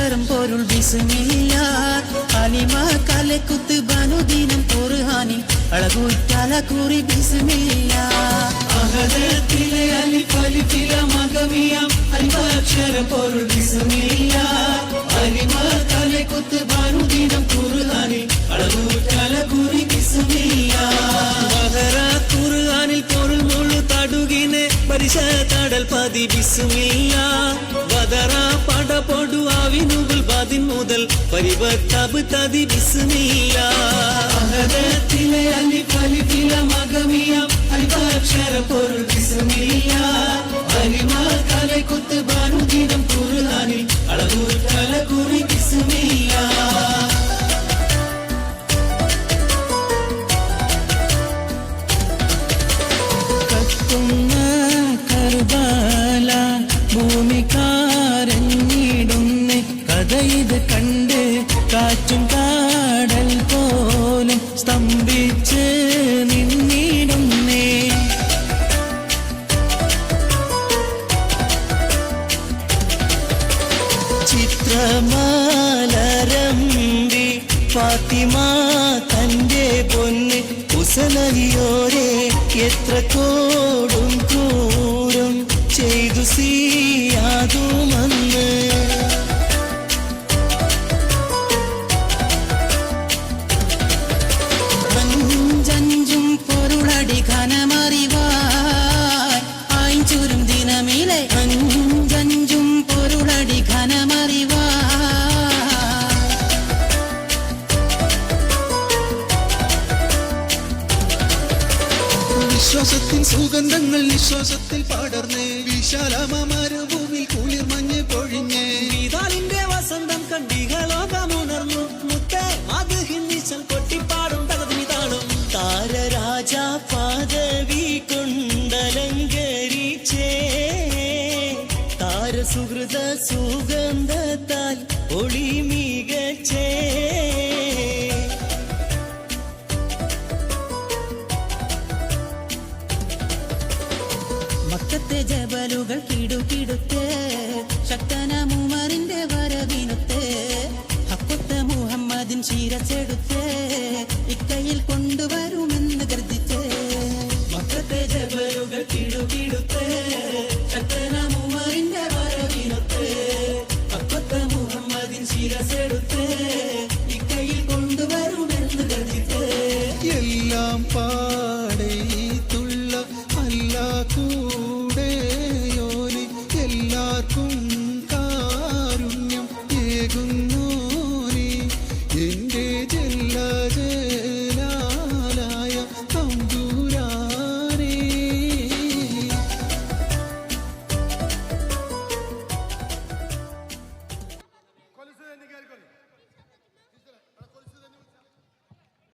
அக்ஷரம் பொருள் பிஸ்மில்லா அலிமா கலை குத்து பனுதீனம் குர்ஆனில் அழகுற்றால கூறி பிஸ்மில்லா அகதத்திலே அலிஃப் அலிஃப் லாம் மகமியம் அலிமா அக்ஷரம் பொருள் பிஸ்மில்லா அலிமா கலை குத்து பனுதீனம் குர்ஆனில் அழகுற்றால கூறி பிஸ்மில்லா வஹரா குர்ஆனில் பொருள் முழு தடுகினே பரிச தடல் பதி பிஸ்மில்லா வதரா பட பொடு ஆவினுகுல் பதின் முதல் பரிவத்தபு ததி பிஸ்மில்லா அகதத்திலே அலிஃப் அலிஃப் லாம் மகமியம் அலிஃப் அக்ஷர பொருள் பிஸ்மில்லா அலிமா கலை குத்து பனுதீனம் குர்ஆனில் அழகுற்றால கூறி பிஸ்மில்லா കർബാല ഭൂമിക്കാരഞ്ഞിടുന്നേ കഥ ഇത് കണ്ട് കാറ്റും കാടൽ പോലും സ്തംഭിച്ച് നിന്നിടുന്നേ ചിത്രമാലരമ്പി ഫാത്തിമ തന്റെ പൊന്ന് കുസലയോരെ എത്ര കോടും ക്രൂരം ചെയ്തു സിയാതുമന്ന് അഞ്ചഞ്ചും പൊരുളടി ഘനമറിവായ് ആയിഞ്ചുരും ദിനമിലെ അഞ്ചഞ്ചും പൊരുളടി ഘനമറിവായ് വിശ്വാസത്തിൻ സുഗന്ധങ്ങൾ നിശ്വാസത്തിൽ പടർന്നേ വിശാലമരുഭൂമിൽ കുളിർ മഞ്ഞ് പൊഴിഞ്ഞേ നീതാലിന്റെ വസന്തം കണ്ടികളോകമുണർന്നു മുത്തേ അത് ഹിന്ദിച്ചൽ കൊട്ടിപ്പാടും തകതിനിതാളും താരരാജ പദവി കൊണ്ടലങ്കരിച്ചേ താരസുഹൃത സുഗന്ധത്താൽ ഒളി മികച്ചേ മക്കത്തെ ജബലുകൾ കിടുകിടുത്തേ ശക്തനാം ഉമറിന്റെ വരവിനുത്തേ ഹക്കൊത്ത മുഹമ്മദിൻ ശിരസെടുത്തേ ഇക്കയിൽ കൊണ്ടുവരുമെന്ന് കരുതിച്ചേ മക്കത്തെ ജബലുകൾ കിടുകിടുത്തേ ശക്തനാം ഉമറിന്റെ വരവിനുത്തേ ഹക്കൊത്ത മുഹമ്മദിൻ ശിരസെടുത്തേ